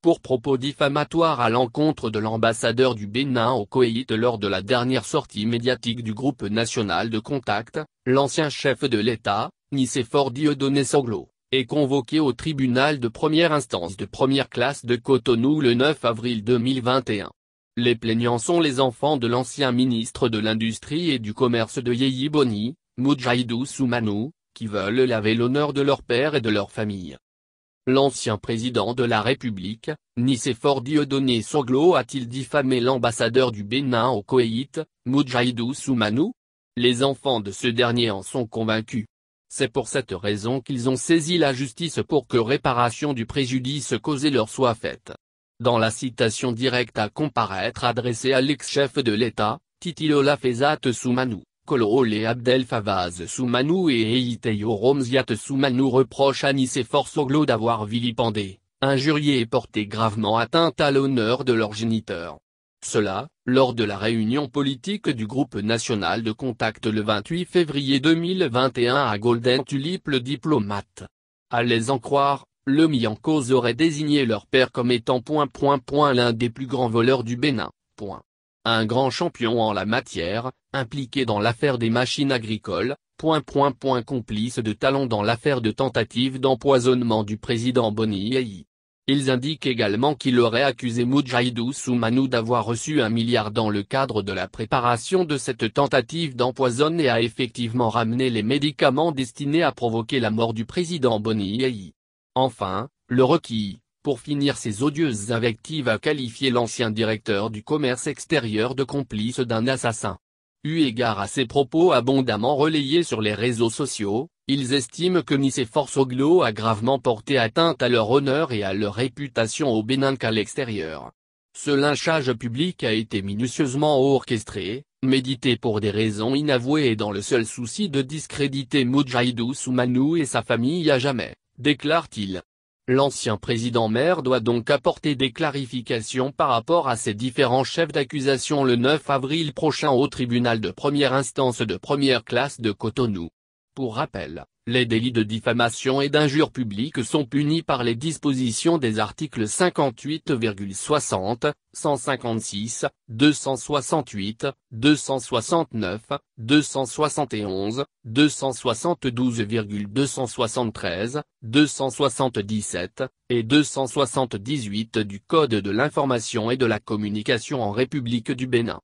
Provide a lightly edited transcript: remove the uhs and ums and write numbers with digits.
pour propos diffamatoires à l'encontre de l'ambassadeur du Bénin au Koweït lors de la dernière sortie médiatique du groupe national de contact. L'ancien chef de l'État, Nicéphore Dieudonné Soglo, est convoqué au tribunal de première instance de première classe de Cotonou le 9 avril 2021. Les plaignants sont les enfants de l'ancien ministre de l'Industrie et du Commerce de Yehyi Boni, Moudjahidou Soumanou, qui veulent laver l'honneur de leur père et de leur famille. L'ancien président de la République, Nicéphore Dieudonné Soglo a-t-il diffamé l'ambassadeur du Bénin au Koweït, Moudjahidou Soumanou? Les enfants de ce dernier en sont convaincus. C'est pour cette raison qu'ils ont saisi la justice pour que réparation du préjudice causé leur soit faite. Dans la citation directe à comparaître adressée à l'ex-chef de l'État, Titilola Fezat Soumanou, Kolole Abdel Fawaz Soumanou et Eyiteyo Romziat Soumanou reprochent à Nicéphore Soglo d'avoir vilipendé, injurié et porté gravement atteinte à l'honneur de leur géniteur. Cela, lors de la réunion politique du groupe national de contact le 28 février 2021 à Golden Tulip. Le diplomate. À les en croire, le mis en cause aurait désigné leur père comme étant ... l'un des plus grands voleurs du Bénin. Un grand champion en la matière, impliqué dans l'affaire des machines agricoles, ... complice de talent dans l'affaire de tentative d'empoisonnement du président Boni Yehyi. Ils indiquent également qu'il aurait accusé Moudjahidou Soumanou d'avoir reçu 1 milliard dans le cadre de la préparation de cette tentative d'empoisonnement et a effectivement ramené les médicaments destinés à provoquer la mort du président Boni Yehyi. Enfin, le requis, pour finir ces odieuses invectives, a qualifié l'ancien directeur du commerce extérieur de complice d'un assassin. Eu égard à ces propos abondamment relayés sur les réseaux sociaux, ils estiment que Nicéphore Soglo a gravement porté atteinte à leur honneur et à leur réputation au Bénin qu'à l'extérieur. Ce lynchage public a été minutieusement orchestré, médité pour des raisons inavouées et dans le seul souci de discréditer Moudjahidou Soumanou et sa famille à jamais, déclare-t-il. L'ancien président-maire doit donc apporter des clarifications par rapport à ces différents chefs d'accusation le 9 avril prochain au tribunal de première instance de première classe de Cotonou. Pour rappel, les délits de diffamation et d'injure publique sont punis par les dispositions des articles 58,60, 156, 268, 269, 271, 272,273, 277, et 278 du Code de l'information et de la communication en République du Bénin.